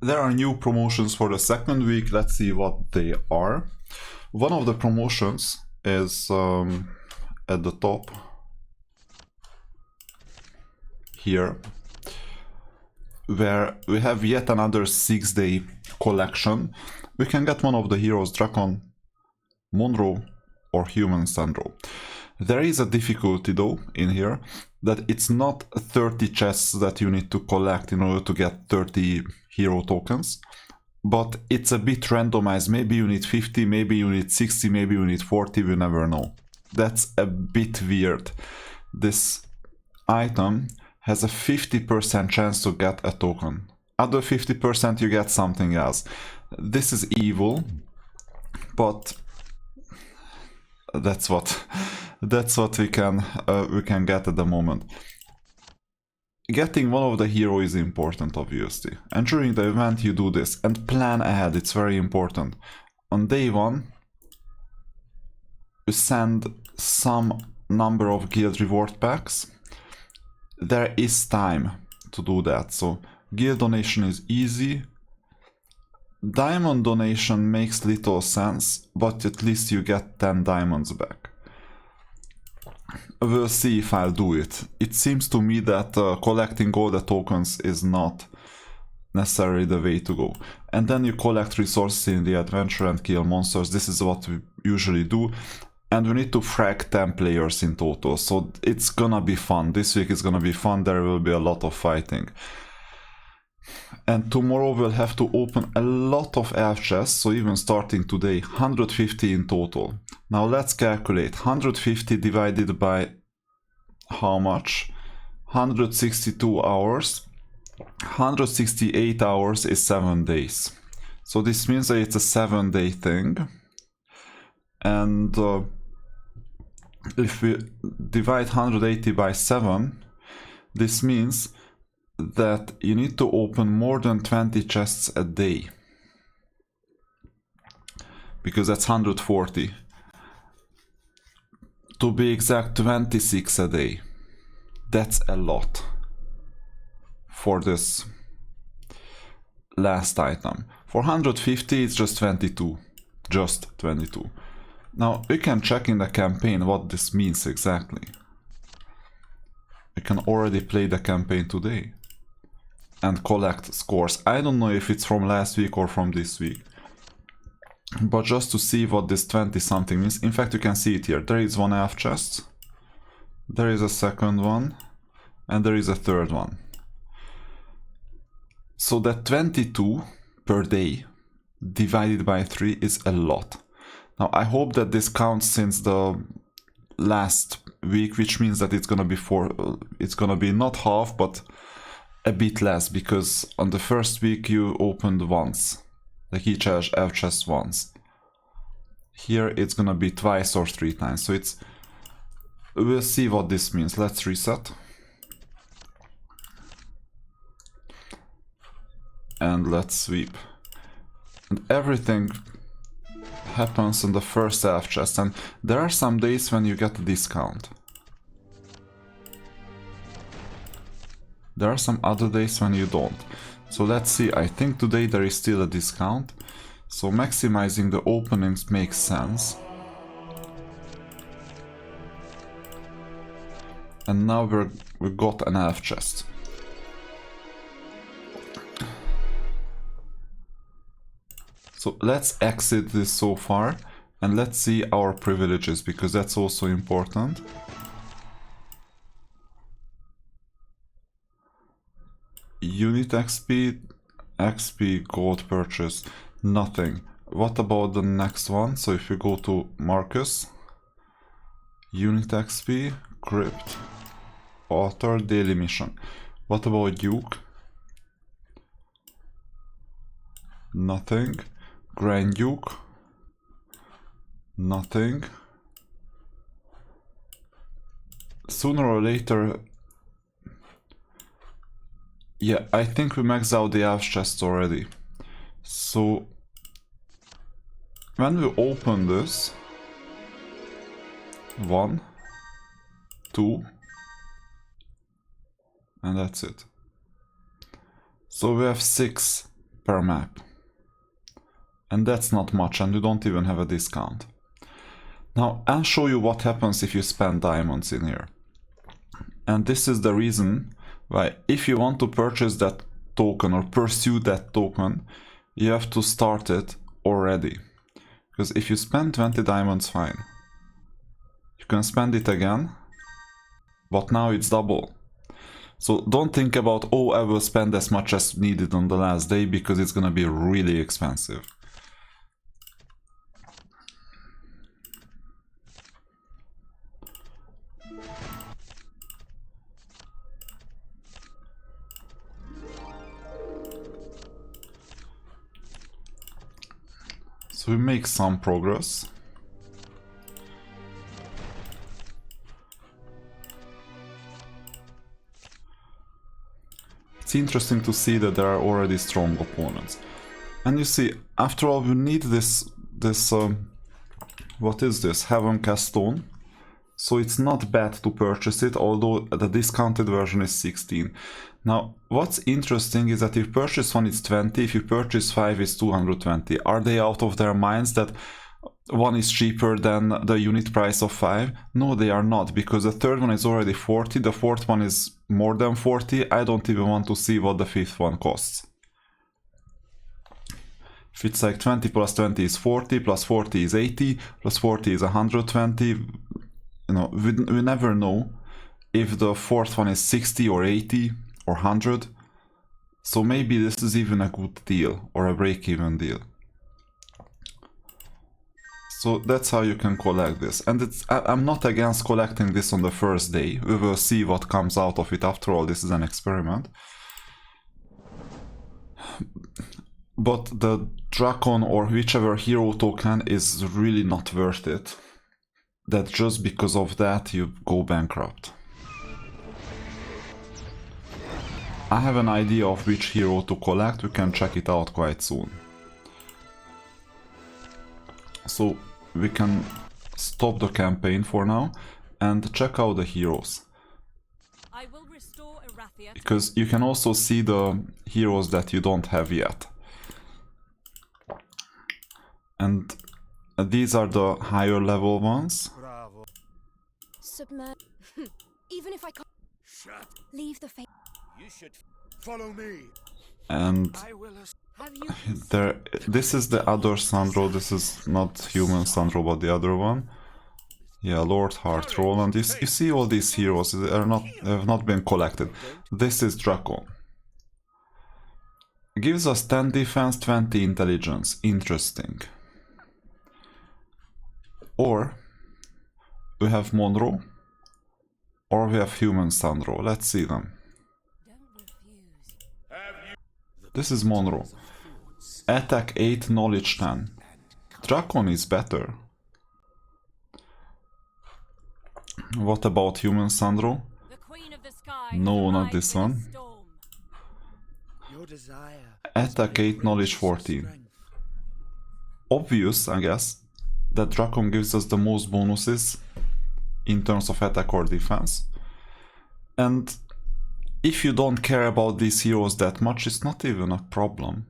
there are new promotions for the second week. Let's see what they are. One of the promotions is at the top here, where we have yet another 6-day collection. We can get one of the heroes, Drakon, Monroe, or Human Sandro. There is a difficulty though in here, that it's not 30 chests that you need to collect in order to get 30 hero tokens, but it's a bit randomized. Maybe you need 50, maybe you need 60, maybe you need 40, we never know. That's a bit weird. This item has a 50% chance to get a token. Other 50% you get something else. This is evil, but that's what we can get at the moment. Getting one of the hero is important, obviously, and during the event you do this and plan ahead. It's very important. On day 1 you send some number of guild reward packs. There is time to do that, so guild donation is easy. Diamond donation makes little sense, but at least you get 10 diamonds back. We'll see if I'll do it. It seems to me that collecting all the tokens is not necessarily the way to go. And then you collect resources in the adventure and kill monsters. This is what we usually do. And we need to frag 10 players in total, so it's gonna be fun. This week is gonna be fun, there will be a lot of fighting. And tomorrow we'll have to open a lot of elf chests, so even starting today, 150 in total. Now let's calculate. 150 divided by how much? 162 hours. 168 hours is 7 days. So this means that it's a 7-day thing. And if we divide 180 by 7, this means that you need to open more than 20 chests a day, because that's 140. To be exact, 26 a day. That's a lot for this last item. For 150 it's just 22. Just 22. Now we can check in the campaign what this means exactly. We can already play the campaign today and collect scores. I don't know if it's from last week or from this week, but just to see what this 20 something means. In fact, you can see it here. There is one elf chest, there is a second one, and there is a third one. So that 22 per day divided by 3 is a lot. Now I hope that this counts since the last week, which means that it's gonna be not half, but a bit less, because on the first week you opened once, like each elf chest once. Here it's gonna be twice or 3 times, so we'll see what this means. Let's reset. And let's sweep. And everything happens in the first elf chest, and there are some days when you get a discount. There are some other days when you don't. So let's see, I think today there is still a discount. So maximizing the openings makes sense. And now we got an elf chest. So let's exit this so far and let's see our privileges, because that's also important. Unit XP, gold purchase, nothing. What about the next one? So if you go to Marcus, unit XP, crypt, author, daily mission. What about Duke? Nothing. Grand Duke, nothing. Sooner or later, yeah, I think we maxed out the elf chest already. So when we open this, 1, 2, and that's it. So we have 6 per map. And that's not much, and you don't even have a discount. Now, I'll show you what happens if you spend diamonds in here. And this is the reason why, if you want to purchase that token or pursue that token, you have to start it already. Because if you spend 20 diamonds, fine. You can spend it again, but now it's double. So don't think about, oh, I will spend as much as needed on the last day, because it's gonna be really expensive. So we make some progress. It's interesting to see that there are already strong opponents. And you see, after all, we need this what is this? Heaven Cast Stone. So it's not bad to purchase it, although the discounted version is 16. Now, what's interesting is that if you purchase one, it's 20. If you purchase 5, it's 220. Are they out of their minds that one is cheaper than the unit price of 5? No, they are not, because the third one is already 40, the fourth one is more than 40. I don't even want to see what the fifth one costs. If it's like 20 plus 20 is 40, plus 40 is 80, plus 40 is 120, you know, we never know if the fourth one is 60 or 80 or 100. So maybe this is even a good deal or a break-even deal. So that's how you can collect this. And I'm not against collecting this on the first day. We will see what comes out of it. After all, this is an experiment. But the Dracon or whichever hero token is really not worth it. That just because of that you go bankrupt. I have an idea of which hero to collect. We can check it out quite soon. So we can stop the campaign for now and check out the heroes. I will restore Erathia, because you can also see the heroes that you don't have yet. And these are the higher level ones. Bravo. submerge. Even if I can't Shut. leave the face. You should follow me. And I will. Have you? there, this is the other Sandro. This is not human Sandro, but the other one. Yeah, Lord Heart Roland. You see all these heroes have not been collected. This is Dracon. Gives us 10 defense, 20 intelligence. Interesting. Or we have Monroe, or we have human Sandro. Let's see them. This is Monroe. Attack 8, knowledge 10. Dracon is better. What about human Sandro? The Queen of the Sky No, has not arrived this in a one. storm. Your desire. Attack 8, knowledge 14. Obvious, I guess, that Dracon gives us the most bonuses in terms of attack or defense. And if you don't care about these heroes that much, it's not even a problem.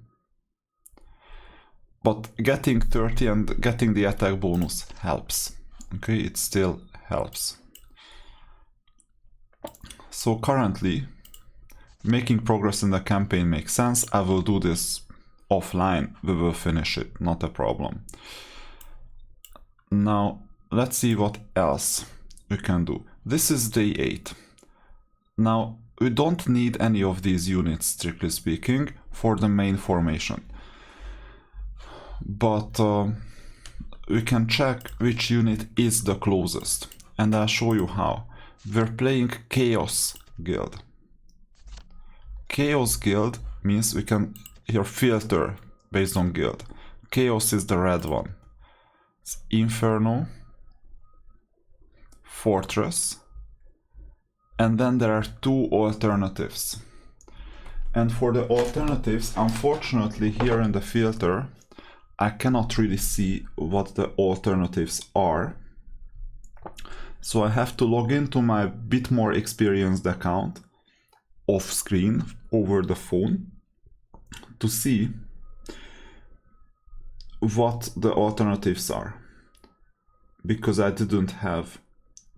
But getting 30 and getting the attack bonus helps. Okay, it still helps. So currently, making progress in the campaign makes sense. I will do this offline. We will finish it, not a problem. Now, let's see what else we can do. This is day 8. Now, we don't need any of these units, strictly speaking, for the main formation. But we can check which unit is the closest. And I'll show you how. We're playing Chaos Guild. Chaos Guild means we can here filter based on guild. Chaos is the red one. It's Inferno, Fortress, and then there are 2 alternatives. And for the alternatives, unfortunately here in the filter, I cannot really see what the alternatives are. So I have to log into my bit more experienced account off screen over the phone to see what the alternatives are, because I didn't have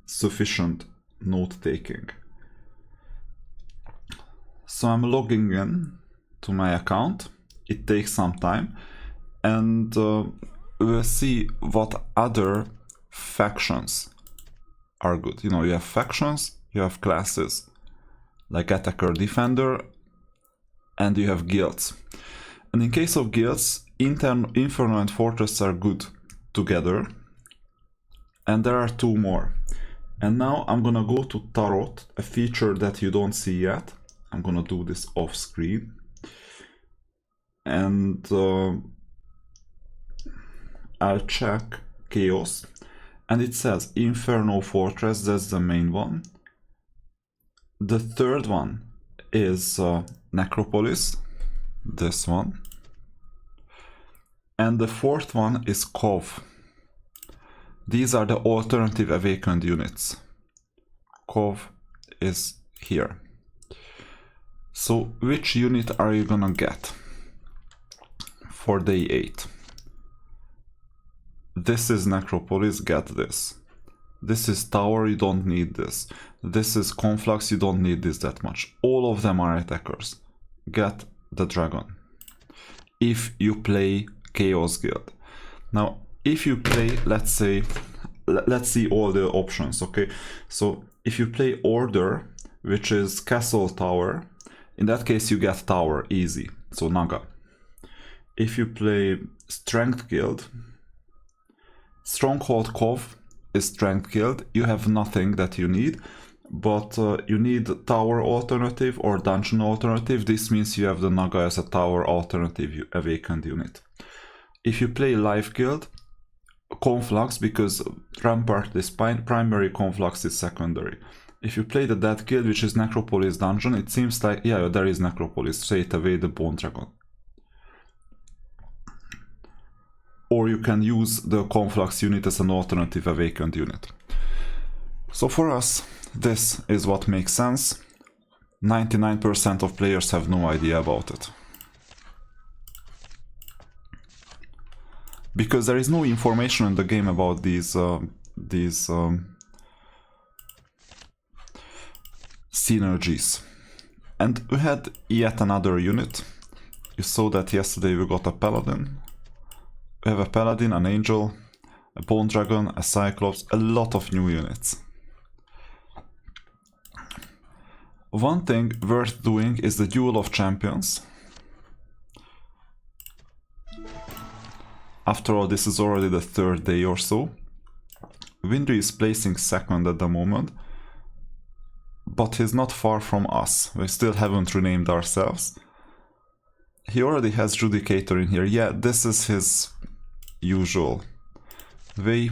sufficient note taking. So I'm logging in to my account. It takes some time, and we'll see what other factions are good. You know, you have factions, you have classes like attacker, defender, and you have guilds. And in case of guilds, Inferno and Fortress are good together, and there are two more. And now I'm gonna go to Tarot, a feature that you don't see yet. I'm gonna do this off screen, and I'll check Chaos, and it says Inferno Fortress, that's the main one. The third one is Necropolis, this one, and the fourth one is Cove. These are the alternative awakened units. Cove is here. So which unit are you gonna get for day 8? This is Necropolis, get this. This is Tower, you don't need this. This is Conflux, you don't need this that much. All of them are attackers. Get the Dragon. If you play Chaos Guild. Now, if you play, let's say, let's see all the options, okay? So, if you play Order, which is Castle Tower, in that case you get Tower, easy, so Naga. If you play Strength Guild, Stronghold Cove is Strength Guild, you have nothing that you need, but you need Tower alternative or Dungeon alternative. This means you have the Naga as a Tower alternative awakened unit. If you play Life Guild, Conflux, because Rampart is primary, Conflux is secondary. If you play the Dead Guild, which is Necropolis Dungeon, it seems like, yeah, there is Necropolis, straight away the Bone Dragon. Or you can use the Conflux unit as an alternative awakened unit. So for us, this is what makes sense. 99% of players have no idea about it. Because there is no information in the game about these synergies. And we had yet another unit. You saw that yesterday we got a Paladin. We have a Paladin, an Angel, a Bone Dragon, a Cyclops, a lot of new units. One thing worth doing is the Duel of Champions. After all, this is already the 3rd day or so. Windry is placing 2nd at the moment, but he's not far from us. We still haven't renamed ourselves. He already has Judicator in here. Yeah, this is his usual way.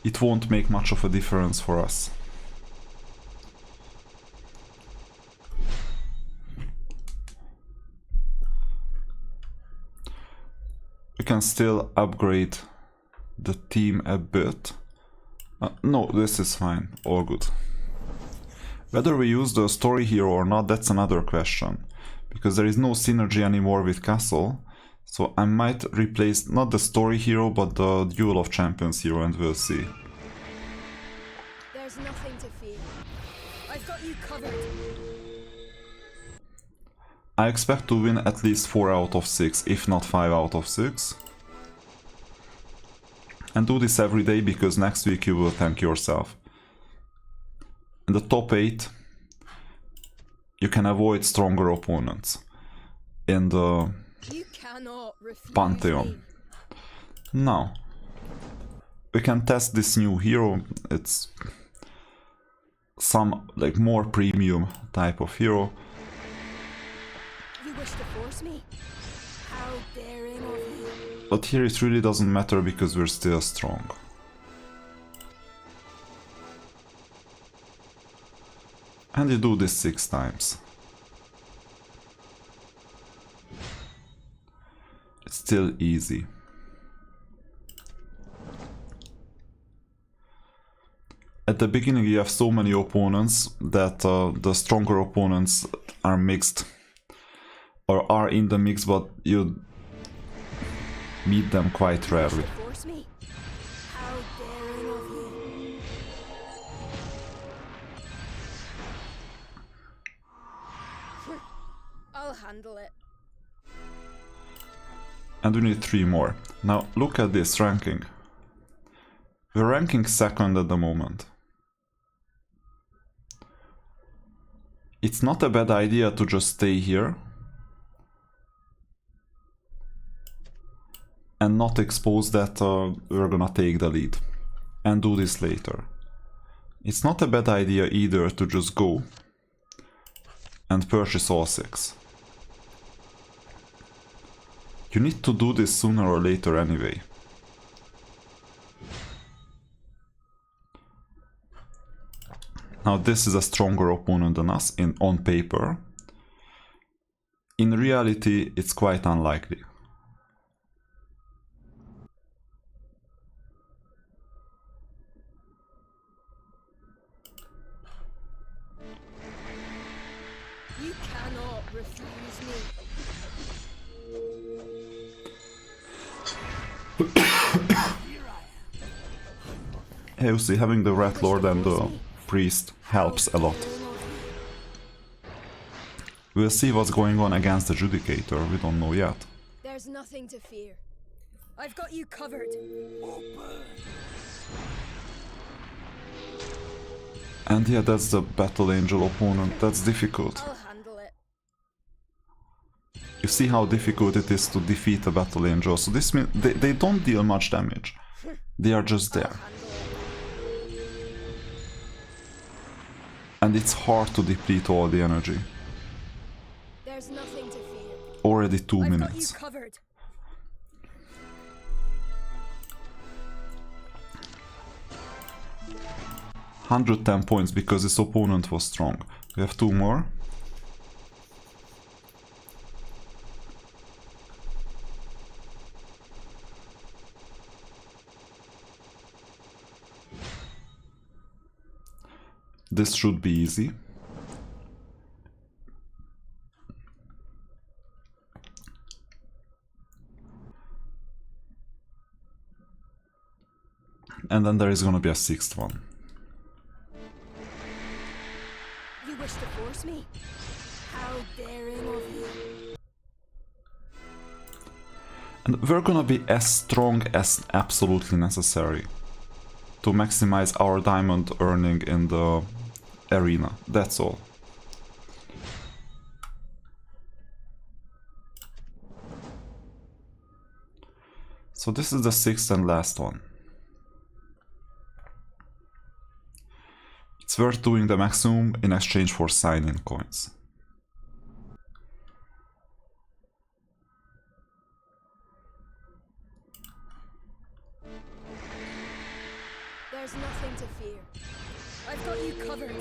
It won't make much of a difference for us. We can still upgrade the team a bit. No, this is fine, all good. Whether we use the story hero or not, that's another question. Because there is no synergy anymore with Castle, so I might replace not the story hero but the Duel of Champions hero, and we'll see. There's nothing to fear. I've got you covered. I expect to win at least 4 out of 6, if not 5 out of 6. And do this every day, because next week you will thank yourself. In the top 8, you can avoid stronger opponents in the Pantheon. Now, we can test this new hero. It's some like more premium type of hero. You wish to force me? How daring of you. But here it really doesn't matter because we're still strong. And you do this 6 times. It's still easy. At the beginning you have so many opponents that the stronger opponents are mixed. or are in the mix, but you meet them quite rarely. Force me? How daring of you. I'll handle it. And we need 3 more. Now look at this ranking. We're ranking 2nd at the moment. It's not a bad idea to just stay here and not expose that we're gonna take the lead and do this later. It's not a bad idea either to just go and purchase all 6. You need to do this sooner or later anyway. Now this is a stronger opponent than us on paper. In reality, it's quite unlikely. You cannot refuse me. Hey, you see, having the Rat Lord and the Priest helps a lot. We'll see what's going on against the Judicator, we don't know yet. There's nothing to fear. I've got you covered. And yeah, that's the Battle Angel opponent, that's difficult. I'll handle it. You see how difficult it is to defeat a Battle Angel, so this means they don't deal much damage. They are just there. And it's hard to deplete all the energy. There's nothing to fear. Already 2 I've minutes. got you covered. $110 points because this opponent was strong. We have 2 more. This should be easy. And then there is gonna be a 6th one. You wish to force me? How daring of you. And we're gonna be as strong as absolutely necessary to maximize our diamond earning in the arena. That's all. So this is the 6th and last one. It's worth doing the maximum in exchange for sign-in coins. There's nothing to fear. I've got you covered.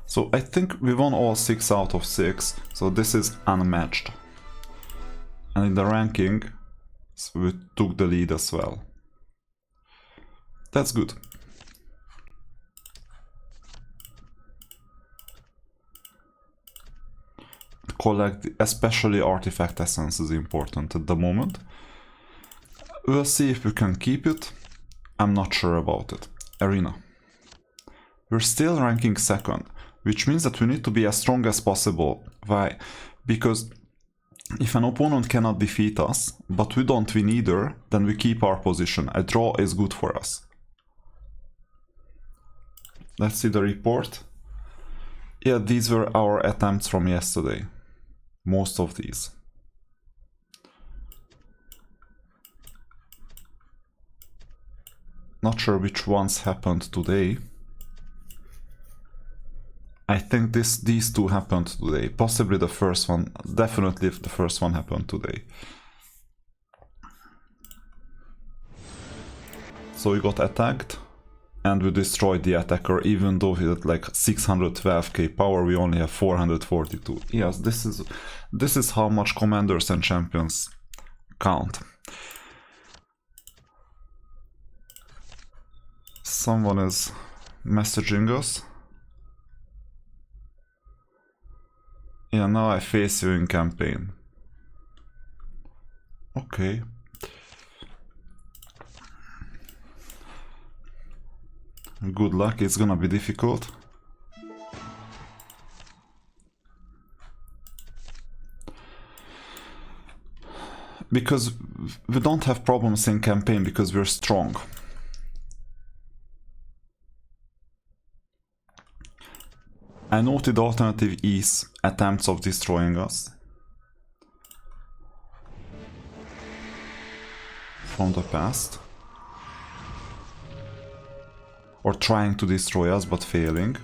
So I think we won all 6 out of 6, so this is unmatched. And in the ranking, so we took the lead as well. That's good. Collect, especially artifact essence is important at the moment. We'll see if we can keep it. I'm not sure about it. Arena. We're still ranking 2nd, which means that we need to be as strong as possible. Why? Because if an opponent cannot defeat us, but we don't win either, then we keep our position. A draw is good for us. Let's see the report. Yeah, these were our attempts from yesterday. Most of these. Not sure which ones happened today. I think these 2 happened today. Possibly the first one. Definitely the first one happened today. So we got attacked and we destroyed the attacker, even though he had like 612k power, we only have 442. Yes, this is how much commanders and champions count. Someone is messaging us. Yeah, now I face you in campaign. Okay. Good luck, it's gonna be difficult. Because we don't have problems in campaign because we're strong. I noted alternative E's attempts of destroying us from the past. Or trying to destroy us but failing.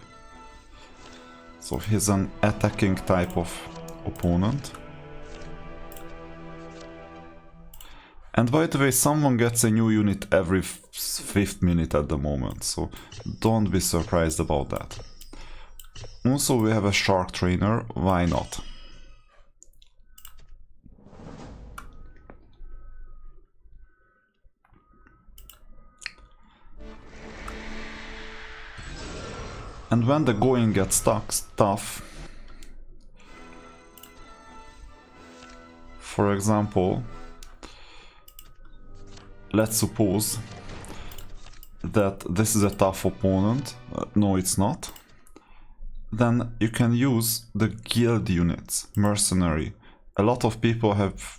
So he's an attacking type of opponent. And by the way, someone gets a new unit every 5th minute at the moment, so don't be surprised about that. Also, we have a shark trainer, why not? And when the going gets tough, for example, let's suppose that this is a tough opponent, no it's not, then you can use the guild units, mercenary. A lot of people have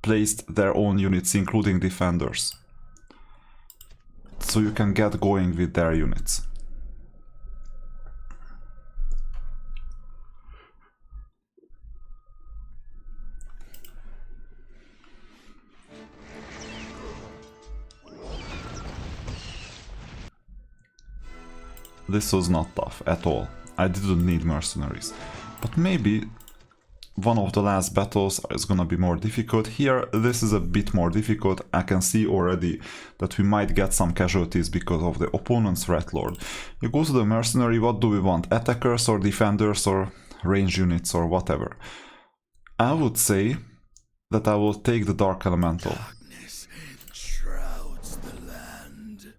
placed their own units, including defenders. So you can get going with their units. This was not tough at all. I didn't need mercenaries. But maybe one of the last battles is gonna be more difficult. Here, this is a bit more difficult. I can see already that we might get some casualties because of the opponent's Rat Lord. You go to the mercenary, what do we want? Attackers or defenders or range units or whatever? I would say that I will take the Dark Elemental. Darkness shrouds the land.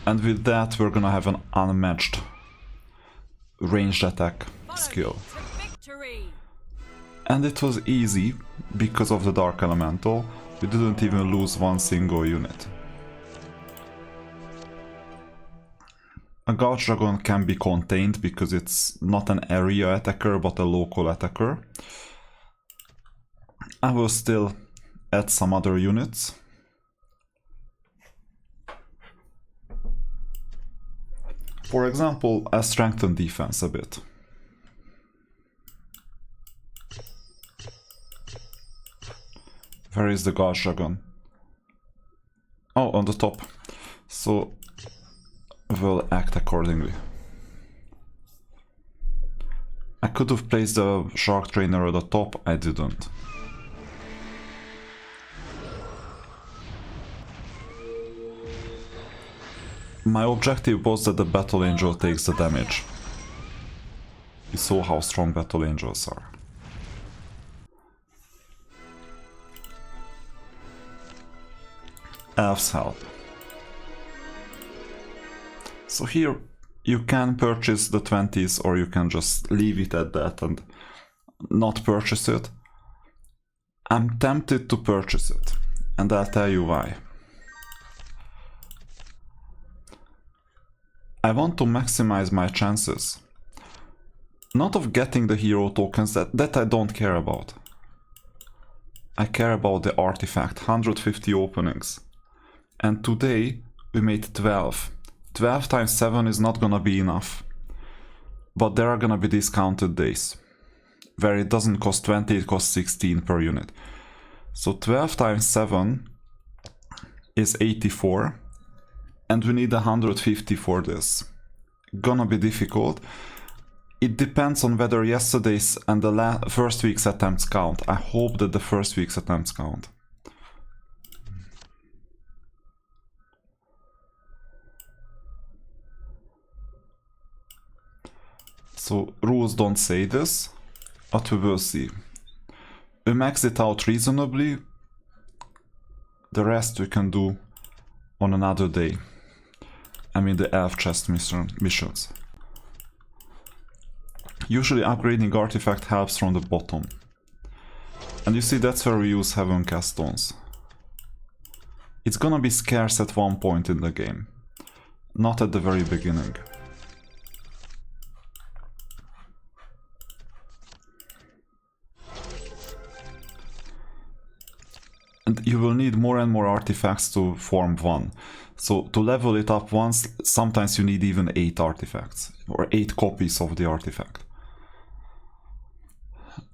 And with that, we're gonna have an unmatched ranged attack skill. And it was easy because of the Dark Elemental. We didn't even lose one single unit. A Gouge Dragon can be contained because it's not an area attacker but a local attacker. I will still add some other units. For example, I strengthen defense a bit. Where is the Gouge Dragon? Oh, on the top. So we'll act accordingly. I could have placed the Shark Trainer at the top, I didn't. My objective was that the Battle Angel takes the damage. You saw how strong Battle Angels are. Elf's Help. So here you can purchase the 20s or you can just leave it at that and not purchase it. I'm tempted to purchase it, and I'll tell you why. I want to maximize my chances. Not of getting the hero tokens, that I don't care about. I care about the artifact, 150 openings. And today we made 12. 12 times 7 is not gonna be enough. But there are gonna be discounted days where it doesn't cost 20, it costs 16 per unit. So 12 times 7 is 84. And we need 150 for this. Gonna be difficult. It depends on whether yesterday's and the first week's attempts count. I hope that the first week's attempts count. So rules don't say this, but we will see. We max it out reasonably. The rest we can do on another day. I mean the elf chest missions. Usually upgrading artifact helps from the bottom. And you see, that's where we use Heaven Cast Stones. It's gonna be scarce at one point in the game, not at the very beginning. And you will need more and more artifacts to form one. So to level it up once, sometimes you need even 8 artifacts, or 8 copies of the artifact.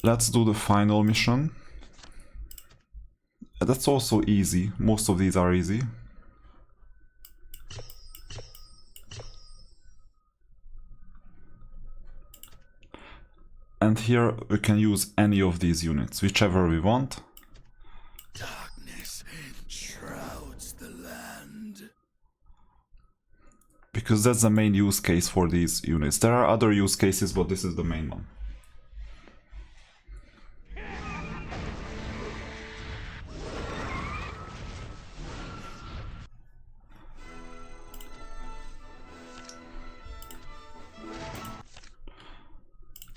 Let's do the final mission. That's also easy. Most of these are easy. And here we can use any of these units, whichever we want. Darkness shrouds the land. Because that's the main use case for these units. There are other use cases, but this is the main one.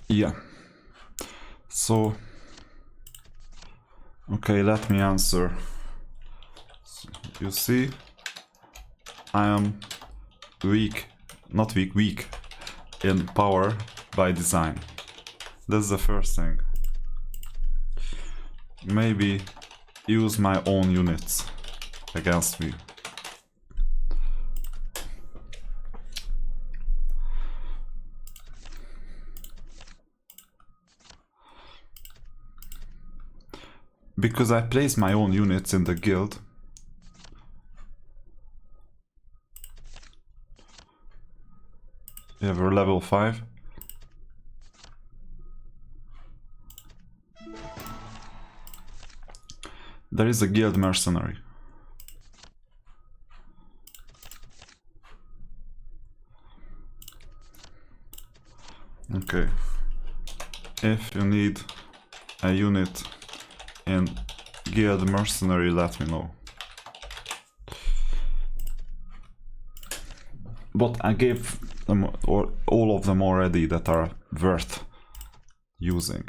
Yeah. So, okay, let me answer. So, you see, I am weak in power by design. That's the first thing. Maybe use my own units against me. Because I place my own units in the guild. Yeah, we're level 5. There is a guild mercenary. Okay. If you need a unit in guild mercenary, let me know. But I gave them all of them already that are worth using.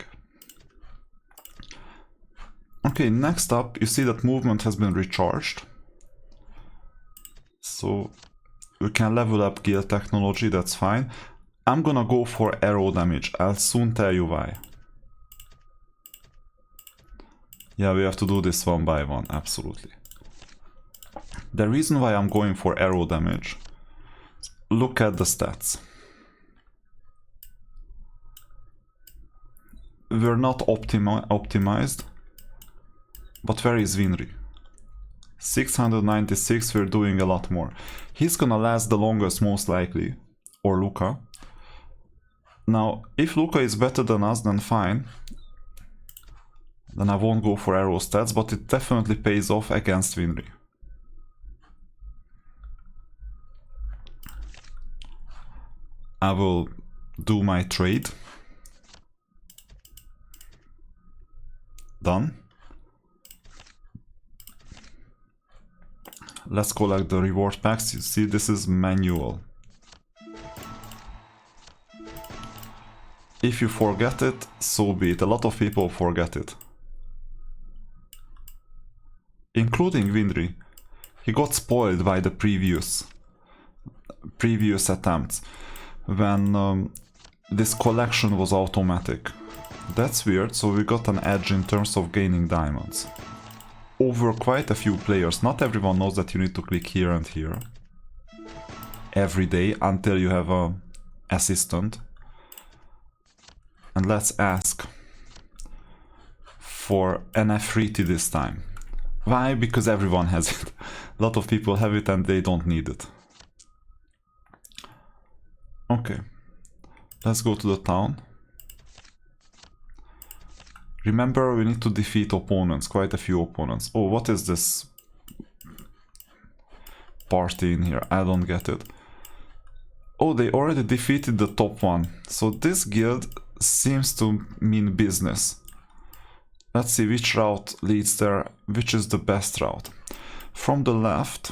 Okay, next up, you see that movement has been recharged. So we can level up guild technology, that's fine. I'm gonna go for arrow damage. I'll soon tell you why. Yeah, we have to do this one by one, absolutely. The reason why I'm going for arrow damage, look at the stats. We're not optimized, but where is Winry? 696, we're doing a lot more. He's gonna last the longest most likely, or Luca. Now, if Luca is better than us, then fine. Then I won't go for arrow stats, but it definitely pays off against Winry. I will do my trade. Done. Let's collect the reward packs. You see, this is manual. If you forget it, so be it. A lot of people forget it. Including Winry. He got spoiled by the previous attempts when this collection was automatic. That's weird, so we got an edge in terms of gaining diamonds over quite a few players. Not everyone knows that you need to click here and here every day until you have an assistant. And let's ask for an F3T this time. Why? Because everyone has it. A lot of people have it and they don't need it. Okay, let's go to the town. Remember, we need to defeat opponents, quite a few opponents. Oh, what is this party in here? I don't get it. Oh, they already defeated the top one. So this guild seems to mean business. Let's see which route leads there, which is the best route. From the left,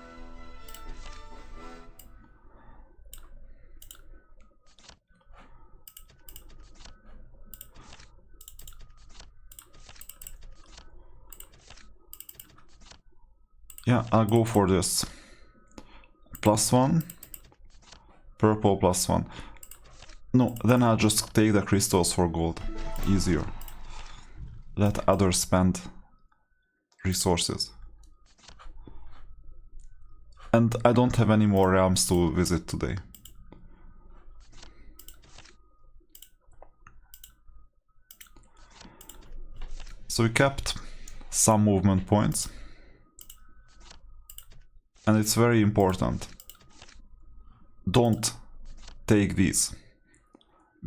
Yeah, I'll go for this. +1. Purple +1. No, then I'll just take the crystals for gold. Easier. Let others spend resources. And I don't have any more realms to visit today. So we kept some movement points. And it's very important. Don't take these.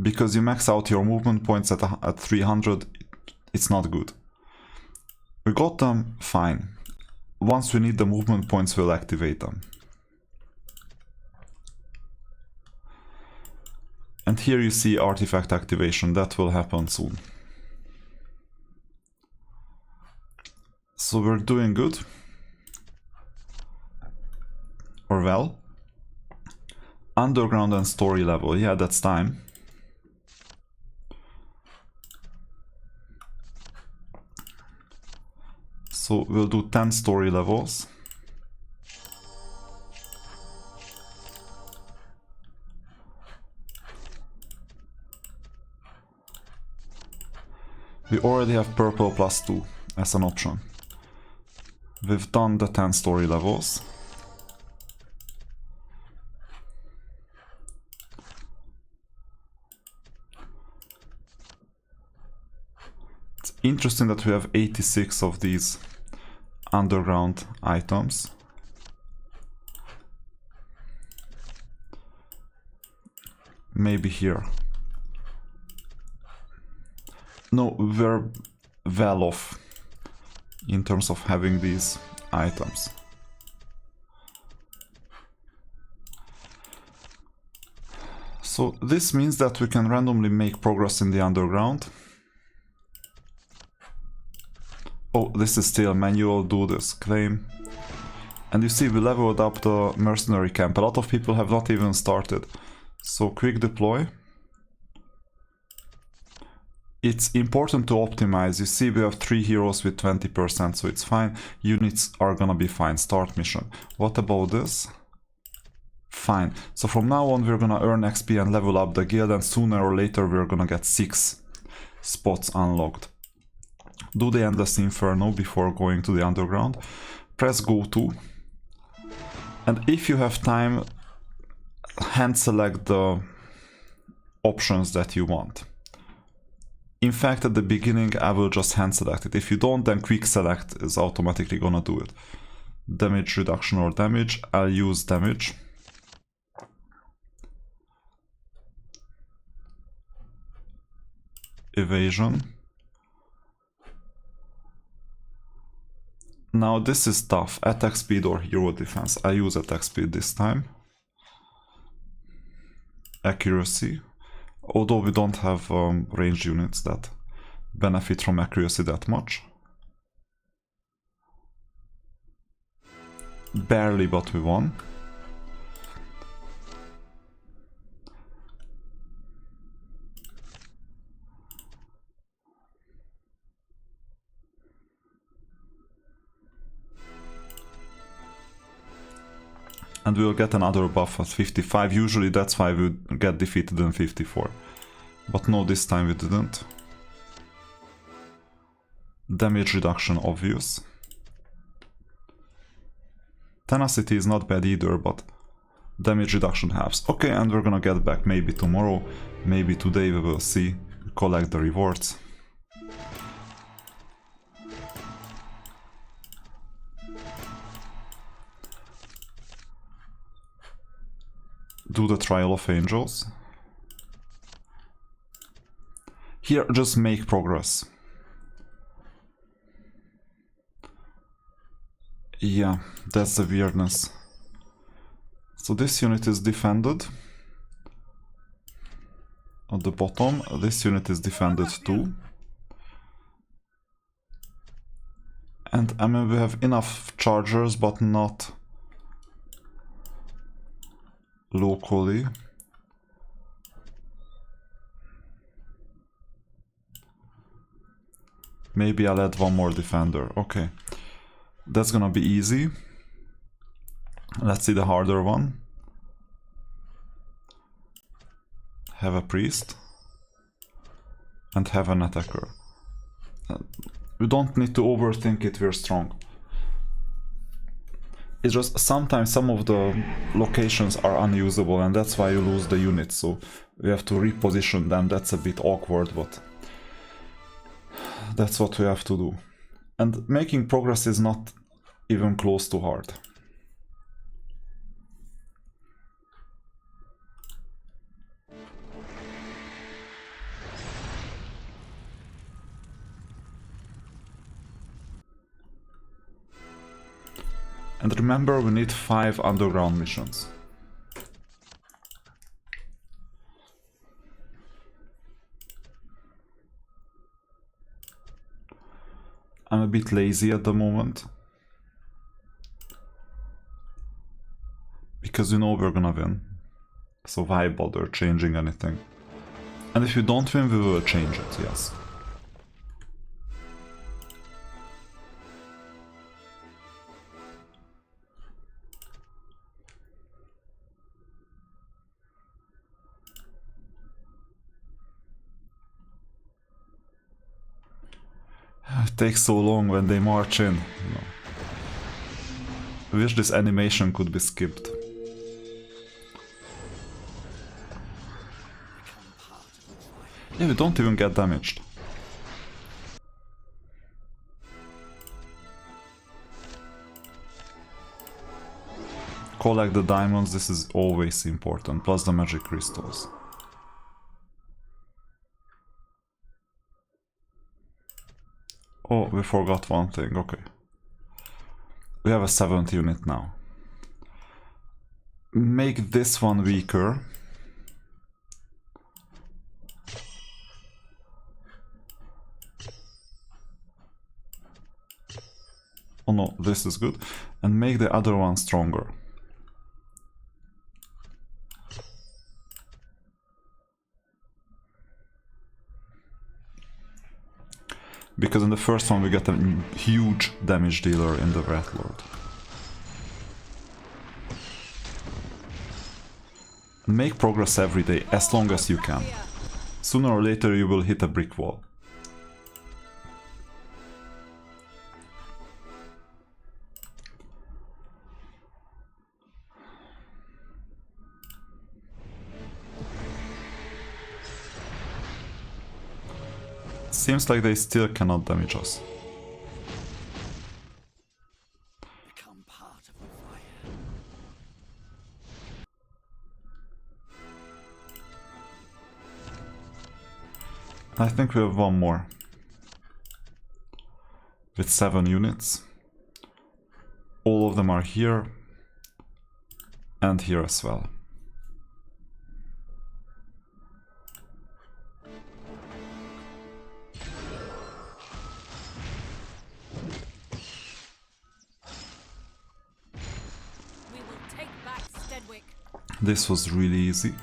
Because you max out your movement points at 300, it's not good. We got them, fine. Once we need the movement points, we'll activate them. And here you see artifact activation, that will happen soon. So we're doing good. Or well. Underground and story level, yeah, that's time. So we'll do 10 story levels. We already have purple +2 as an option. We've done the 10 story levels. It's interesting that we have 86 of these underground items. Maybe here. No, we're well off in terms of having these items. So this means that we can randomly make progress in the underground. Oh, this is still manual, do this, claim. And you see we leveled up the mercenary camp. A lot of people have not even started. So quick deploy. It's important to optimize. You see we have 3 heroes with 20%, so it's fine. Units are gonna be fine. Start mission. What about this? Fine. So from now on we're gonna earn XP and level up the guild, and sooner or later we're gonna get 6 spots unlocked. Do the Endless Inferno before going to the underground. Press go to. And if you have time, hand select the options that you want. In fact, at the beginning I will just hand select it. If you don't, then quick select is automatically gonna do it. Damage reduction or damage. I'll use damage. Evasion. Now this is tough. Attack speed or hero defense. I use attack speed this time. Accuracy. Although we don't have ranged units that benefit from accuracy that much. Barely, but we won. And we'll get another buff at 55. Usually that's why we get defeated in 54. But no, this time we didn't. Damage reduction obvious. Tenacity is not bad either, but damage reduction helps. Okay, and we're gonna get back maybe tomorrow, maybe today, we will see. Collect the rewards. Do the Trial of Angels. Here, just make progress. Yeah, that's the weirdness. So this unit is defended. At the bottom, this unit is defended too. And I mean, we have enough chargers, but not locally. Maybe I'll add one more defender. Okay. That's gonna be easy. Let's see the harder one. Have a priest and have an attacker. You don't need to overthink it, we're strong. It's just sometimes some of the locations are unusable and that's why you lose the units, so we have to reposition them. That's a bit awkward, but that's what we have to do. And making progress is not even close to hard. And remember, we need 5 underground missions. I'm a bit lazy at the moment. Because you know we're gonna win. So why bother changing anything? And if you don't win, we will change it, yes. It takes so long when they march in. No. I wish this animation could be skipped. Yeah, we don't even get damaged. Collect the diamonds, this is always important, plus the magic crystals. Oh, we forgot one thing, okay. We have a 7th unit now. Make this one weaker. Oh no, this is good. And make the other one stronger. Because in the first one we get a huge damage dealer in the Rat Lord. Make progress every day, as long as you can. Sooner or later you will hit a brick wall. Seems like they still cannot damage us. Become part of the fire. I think we have one more. With 7 units. All of them are here. And here as well. This was really easy.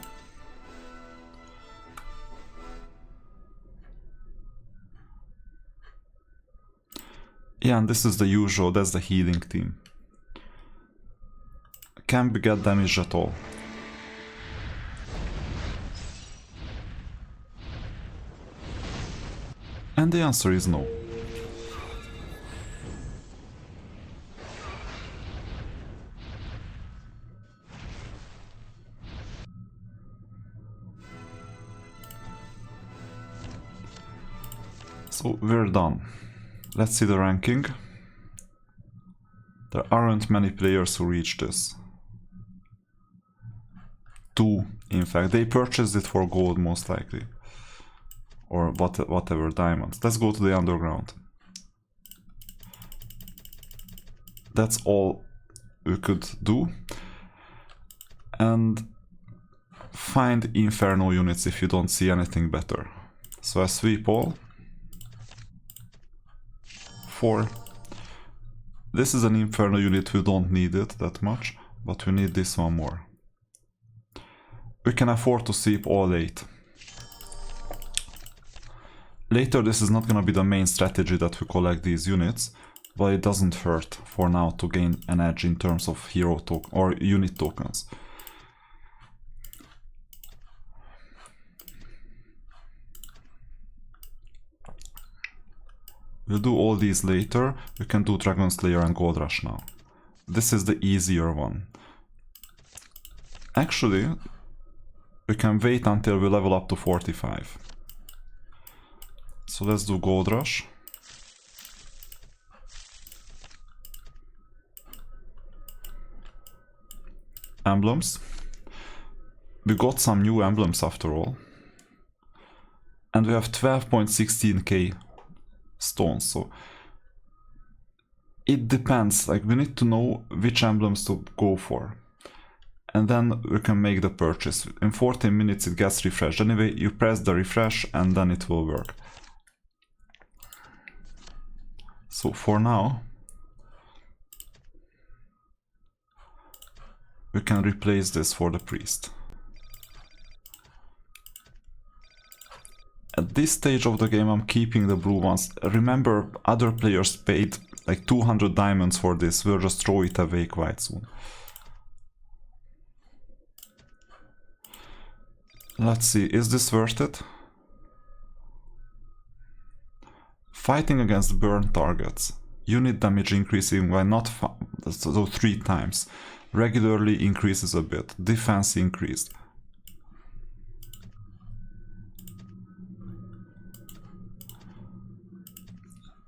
Yeah, and this is the usual, that's the healing team. Can't get damaged at all. And the answer is no. So we're done. Let's see the ranking. There aren't many players who reach this. 2, in fact. They purchased it for gold most likely. Or whatever, diamonds. Let's go to the underground. That's all we could do. And find Inferno units if you don't see anything better. So I sweep all. 4. This is an Inferno unit, we don't need it that much, but we need this one more. We can afford to sweep all 8. Later this is not gonna be the main strategy that we collect these units, but it doesn't hurt for now to gain an edge in terms of hero token or unit tokens. We'll do all these later. We can do Dragon Slayer and Gold Rush now. This is the easier one. Actually, we can wait until we level up to 45. So let's do Gold Rush. Emblems. We got some new emblems after all. And we have 12.16k stones, so it depends, like we need to know which emblems to go for. And then we can make the purchase. In 14 minutes it gets refreshed. Anyway, you press the refresh and then it will work. So for now, we can replace this for the priest. At this stage of the game I'm keeping the blue ones. Remember, other players paid like 200 diamonds for this. We'll just throw it away quite soon. Let's see, is this worth it? Fighting against burn targets. Unit damage increasing by not so 3 times. Regularly increases a bit. Defense increased.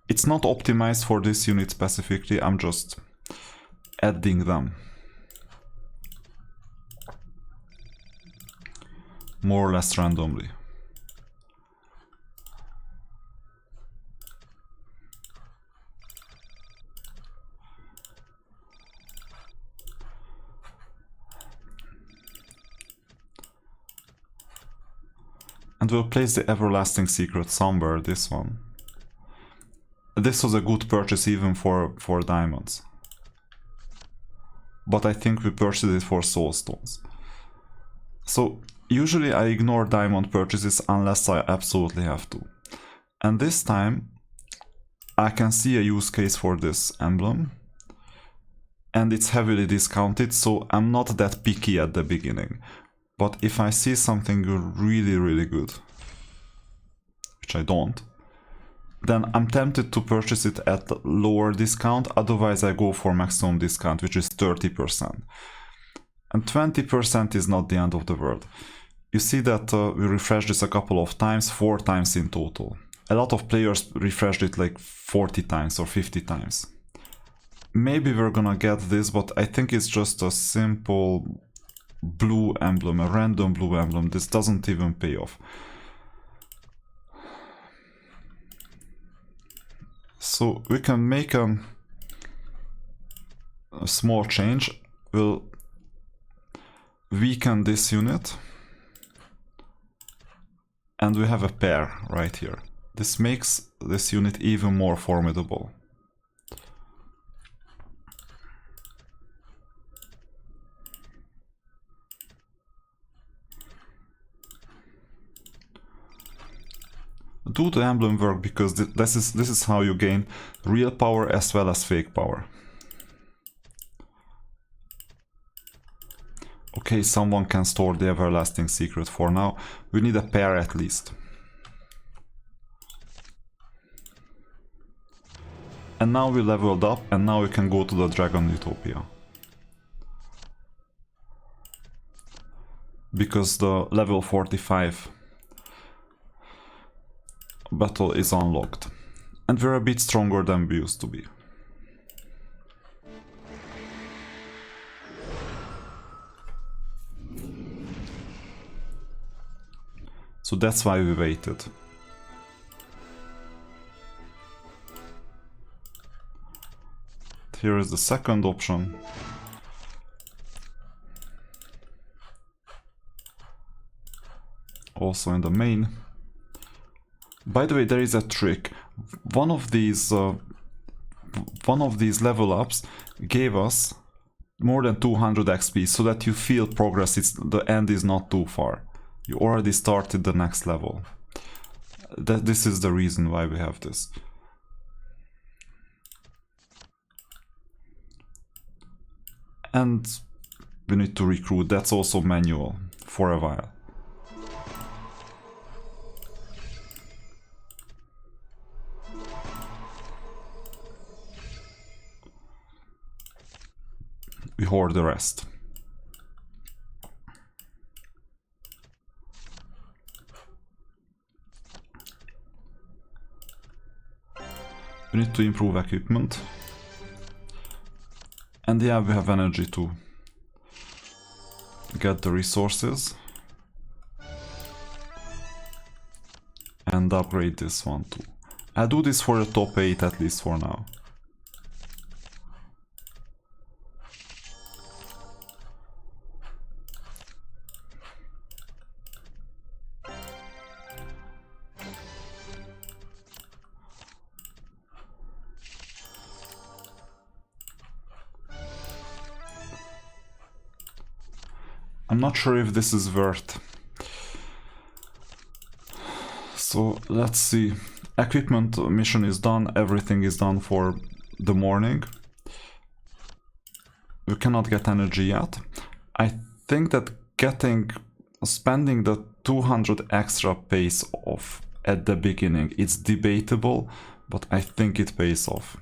It's not optimized for this unit specifically, I'm just adding them. More or less randomly. And we'll place the Everlasting Secret somewhere, this one. This was a good purchase even for diamonds. But I think we purchased it for soul stones. So usually I ignore diamond purchases unless I absolutely have to. And this time I can see a use case for this emblem. And it's heavily discounted, so I'm not that picky at the beginning. But if I see something really good, which I don't, then I'm tempted to purchase it at lower discount, otherwise I go for maximum discount, which is 30%. And 20% is not the end of the world. You see that we refreshed this a couple of times, 4 times in total. A lot of players refreshed it like 40 times or 50 times. Maybe we're gonna get this, but I think it's just a simple blue emblem, a random blue emblem. This doesn't even pay off. So we can make a small change. We'll weaken this unit. And we have a pair right here. This makes this unit even more formidable. Do the emblem work, because this is how you gain real power as well as fake power. Okay, someone can store the Everlasting Secret for now. We need a pair at least. And now we leveled up, and now we can go to the Dragon Utopia. Because the level 45 battle is unlocked. And we're a bit stronger than we used to be. So that's why we waited. Here is the second option. Also in the main. By the way, there is a trick. One of these level ups gave us more than 200 XP, so that you feel progress. The end is not too far. You already started the next level. This is the reason why we have this. And we need to recruit, that's also manual for a while. We hoard the rest. We need to improve equipment. And yeah, we have energy to get the resources. And upgrade this one too. I'll do this for the top 8 at least for now. I'm not sure if this is worth. So let's see. Equipment mission is done, everything is done for the morning. We cannot get energy yet. I think that spending the 200 extra pays off at the beginning. It's debatable, but I think it pays off.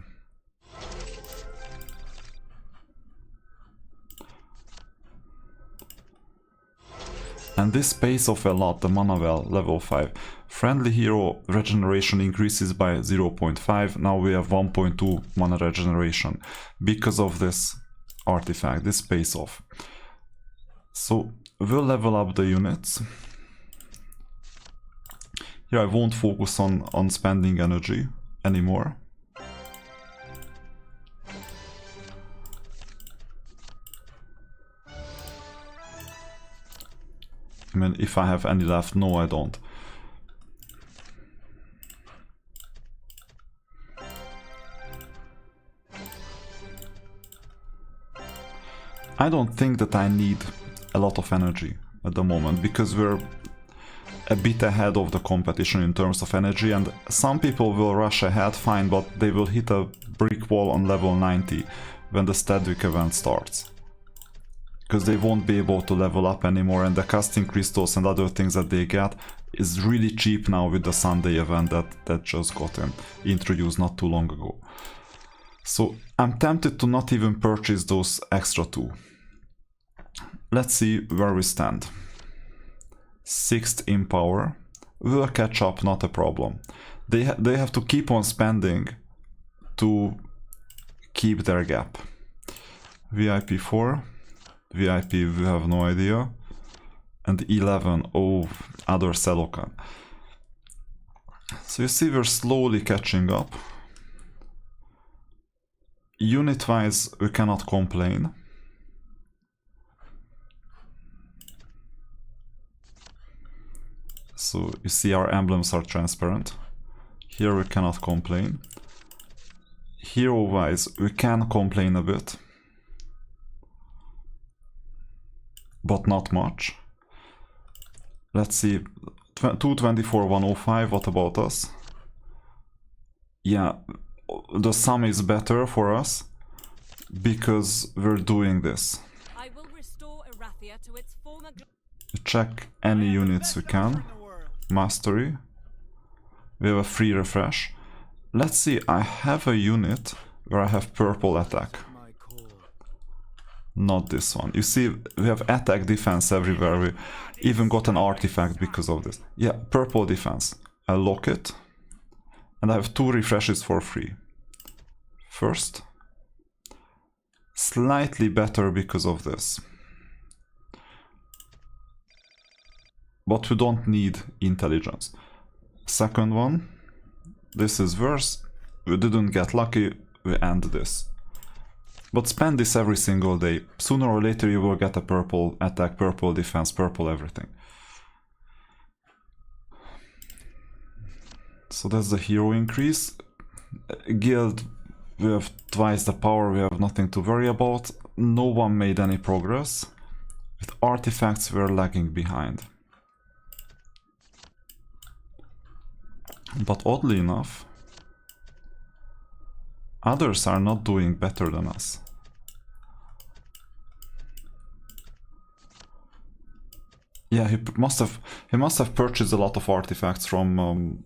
And this pays off a lot, the mana well, level 5. Friendly hero regeneration increases by 0.5, now we have 1.2 mana regeneration. Because of this artifact, this pays off. So we'll level up the units. Here I won't focus on spending energy anymore. I mean, if I have any left, no I don't. I don't think that I need a lot of energy at the moment, because we're a bit ahead of the competition in terms of energy, and some people will rush ahead, fine, but they will hit a brick wall on level 90 when the static event starts. Because they won't be able to level up anymore, and the casting crystals and other things that they get is really cheap now with the Sunday event that just got introduced not too long ago. So I'm tempted to not even purchase those extra 2. Let's see where we stand. 6th in power. We'll catch up, not a problem. They have to keep on spending to keep their gap. VIP4. VIP, we have no idea. And 11, oh, other Selokan. So you see we're slowly catching up. Unit-wise, we cannot complain. So you see our emblems are transparent. Here we cannot complain. Hero-wise, we can complain a bit. But not much. Let's see, 224, 105, what about us? Yeah, the sum is better for us because we're doing this. I will restore Erathia to its former Check any units we can. Mastery. We have a free refresh. Let's see, I have a unit where I have purple attack. Not this one. You see, we have attack defense everywhere. We even got an artifact because of this. Yeah, purple defense. I lock it. And I have 2 refreshes for free. First. Slightly better because of this. But we don't need intelligence. Second one. This is worse. We didn't get lucky. We end this. But spend this every single day. Sooner or later you will get a purple attack, purple defense, purple everything. So that's the hero increase. Guild, we have twice the power, we have nothing to worry about. No one made any progress. With artifacts we're lagging behind. But oddly enough, others are not doing better than us. Yeah, he must have purchased a lot of artifacts from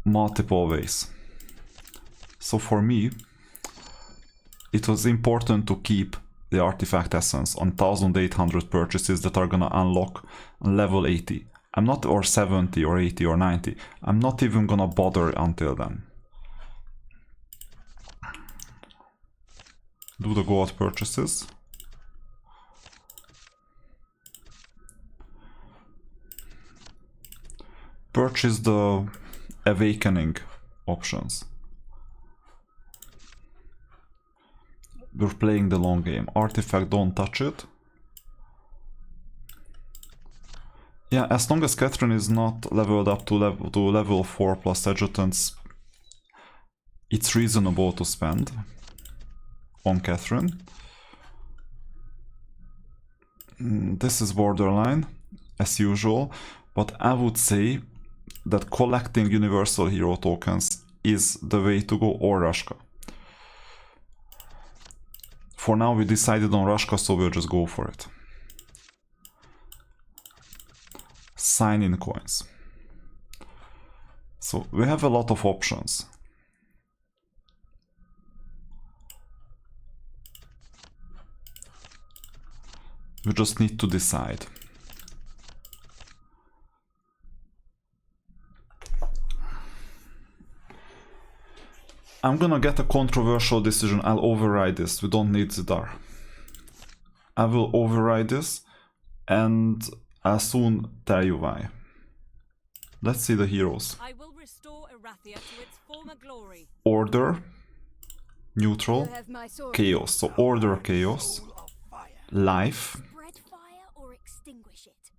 multiple ways. So for me, it was important to keep the artifact essence on 1800 purchases that are gonna unlock level 80. I'm not, or 70 or 80 or 90. I'm not even gonna bother until then. Do the gold purchases. Purchase the awakening options. We're playing the long game. Artifact, don't touch it. Yeah, as long as Catherine is not leveled up to level 4 plus adjutants, it's reasonable to spend on Catherine. This is borderline, as usual, but I would say that collecting Universal Hero tokens is the way to go, or Rashka. For now we decided on Rashka, so we'll just go for it. Sign-in coins. So we have a lot of options. We just need to decide. I'm gonna get a controversial decision. I'll override this. We don't need Zidar. I will override this and I'll soon tell you why. Let's see the heroes. I will restore Arathia to its former glory. Order, neutral, You have my sword. chaos. So order, chaos, life, Spread fire or extinguish it.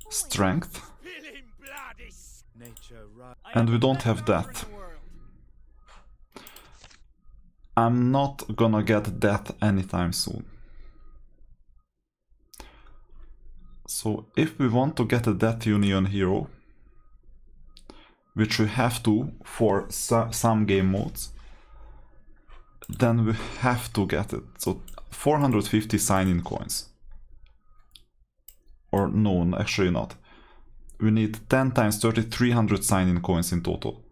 strength, Feeling bloody. Nature right. and we don't have death. I'm not gonna get death anytime soon. So if we want to get a Death Union hero, which we have to for some game modes, then we have to get it. So 450 sign-in coins. Or no, actually not. We need 10 times 30, 300 sign-in coins in total.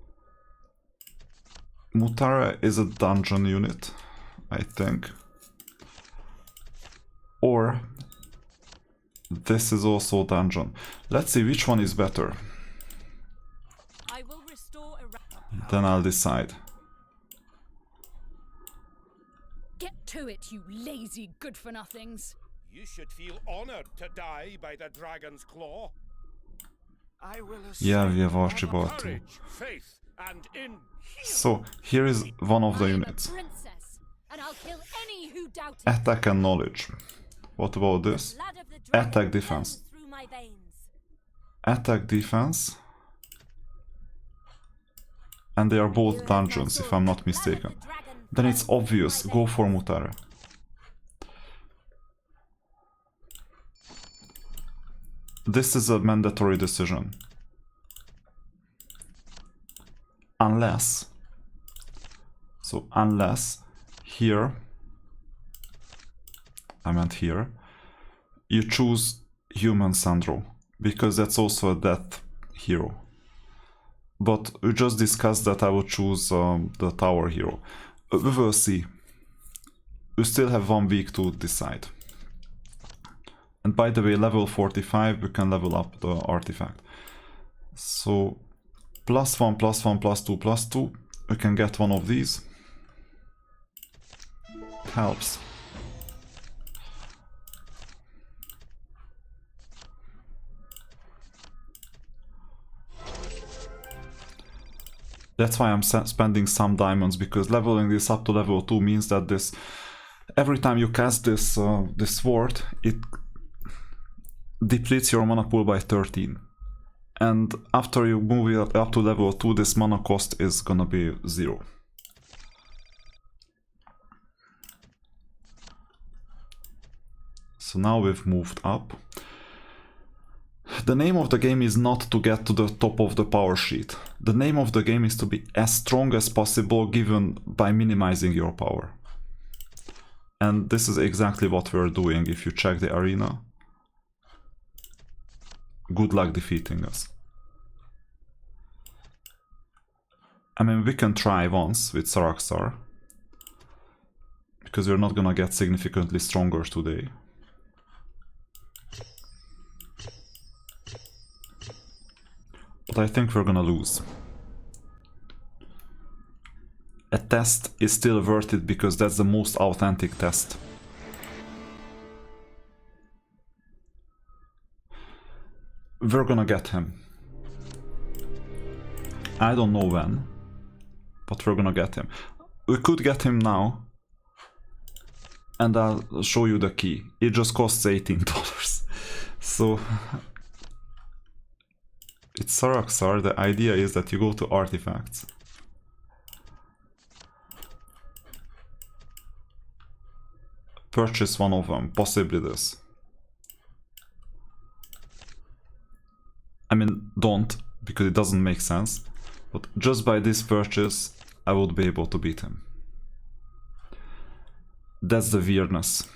Mutara is a dungeon unit, I think. Or this is also dungeon. Let's see which one is better. I will restore Then I'll decide. Get to it, you lazy good-for-nothings. You should feel honored to die by the dragon's claw. I will Yeah, we have honor, Archibald too. courage, faith, and in So here is one of the I am units. a princess, and I'll kill any who doubt it. Attack and knowledge. What about this? blood of the dragon Attack defense. flows through my veins. Attack defense. And they are both dungeons, if I'm not mistaken. Then it's obvious, go for Mutara. This is a mandatory decision. Unless, so unless here, I meant here, you choose Human Sandro, because that's also a death hero. But we just discussed that I would choose the tower hero. We will see. We still have 1 week to decide. And by the way, level 45, we can level up the artifact. So +1, +1, +2, +2. We can get one of these. It helps. That's why I'm spending some diamonds, because leveling this up to level 2 means that this, every time you cast this this sword, it depletes your mana pool by 13. And after you move it up to level 2, this mana cost is gonna be 0. So now we've moved up. The name of the game is not to get to the top of the power sheet. The name of the game is to be as strong as possible given by minimizing your power. And this is exactly what we're doing if you check the arena. good luck defeating us. I mean, we can try once with Saraxar, because we're not gonna get significantly stronger today. But I think we're gonna lose. A test is still worth it because that's the most authentic test. We're gonna get him. I don't know when, but we're gonna get him. We could get him now, and I'll show you the key. It just costs $18. So it's Saraxar. The idea is that you go to artifacts. Purchase one of them, possibly this. I mean, don't, because it doesn't make sense. But just by this purchase, I would be able to beat him. That's the weirdness.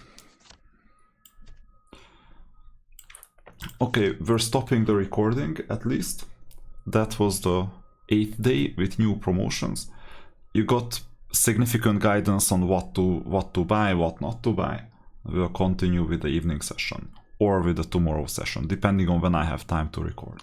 Okay, we're stopping the recording at least. That was the 8th day with new promotions. You got significant guidance on what to buy, what not to buy. We'll continue with the evening session or with the tomorrow session, depending on when I have time to record.